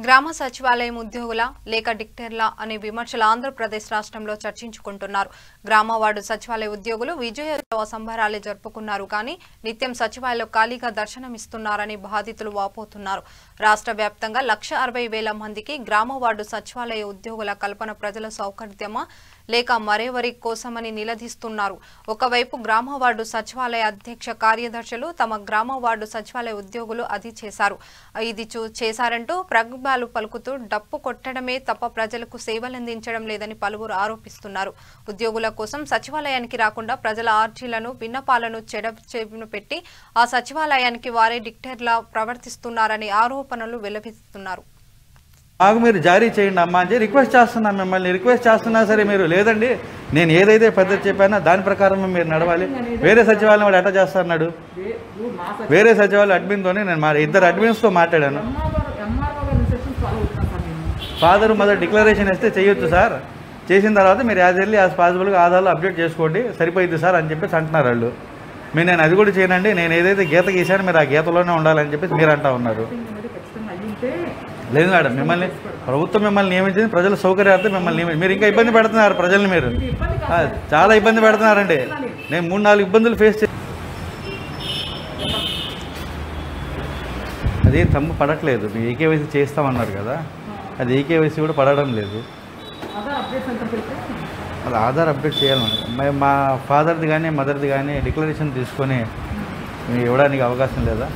గ్రామ సచివాలయం ఉద్యోగుల లేక డిక్టేర్ల అనే విమర్శలు ఆంధ్రప్రదేశ్ రాష్ట్రంలో చర్చించుకుంటున్నారు. గ్రామ వార్డు సచివాలయ ఉద్యోగులు విజయోత్సవ సంబరాలు జరుపుకున్నారు. కానీ నిత్యం సచివాలయంలో ఖాళీగా దర్శనమిస్తున్నారని బాధితులు వాపోతున్నారు. రాష్ట్ర వ్యాప్తంగా 1,60,000 మందికి గ్రామ వార్డు సచివాలయ ఉద్యోగుల కల్పన ప్రజల సౌకర్యమా లేక మరెవరి కోసమని నిలదీస్తున్నారు. ఒకవైపు గ్రామ వార్డు సచివాలయ అధ్యక్ష కార్యదర్శులు తమ గ్రామ వార్డు సచివాలయ ఉద్యోగులు అది చేశారంటూ ప్రగల్భాలు పలుకుతూ డప్పు కొట్టడమే తప్ప ప్రజలకు సేవలందించడం లేదని పలువురు ఆరోపిస్తున్నారు. ఉద్యోగుల కోసం సచివాలయానికి రాకుండా ప్రజల ఆర్జీలను విన్నపాలను చెడచెవిన పెట్టి ఆ సచివాలయానికి వారే డిక్టేర్లా ప్రవర్తిస్తున్నారని ఆరోపణలు వెల్లడిస్తున్నారు. మాకు మీరు జారీ చేయండి అమ్మా అని రిక్వెస్ట్ చేస్తున్నాను. మిమ్మల్ని రిక్వెస్ట్ చేస్తున్నా సరే మీరు లేదండి, నేను ఏదైతే పద్ధతి చెప్పానో దాని ప్రకారం మీరు నడవాలి. వేరే సచివాలయం వాడు ఎట్లా చేస్తున్నాడు? వేరే సచివాలయం అడ్మిన్తోనే నేను ఇద్దరు అడ్మిన్స్తో మాట్లాడాను. ఫాదర్ మదర్ డిక్లరేషన్ ఇస్తే చేయొచ్చు సార్, చేసిన తర్వాత మీరు యాజ్ ఎర్లీ యాజ్ పాసిబుల్గా ఆధార్లో అప్డేట్ చేసుకోండి సరిపోయింది సార్ అని చెప్పేసి అంటున్నారు వాళ్ళు. నేను అది కూడా చేయనండి, నేను ఏదైతే గీత గీసానో మీరు ఆ గీతలోనే ఉండాలని చెప్పేసి మీరు అంటా ఉన్నారు. లేదు మేడం, మిమ్మల్ని ప్రభుత్వం మిమ్మల్ని నియమించింది ప్రజల సౌకర్యార్థం మిమ్మల్ని నియమించి మీరు ఇంకా ఇబ్బంది పెడుతున్నారు ప్రజల్ని. మీరు చాలా ఇబ్బంది పెడుతున్నారండి. నేను 3-4 ఇబ్బందులు ఫేస్ చే అది తమ్ము పడట్లేదు. మీ ఈకేవైసీ చేస్తామన్నారు కదా, అది ఈకేవైసీ కూడా పడడం లేదు. అది ఆధార్ అప్డేట్ చేయాలి. మా ఫాదర్ది కానీ మదర్ది కానీ డిక్లరేషన్ తీసుకొని ఇవ్వడానికి అవకాశం లేదా?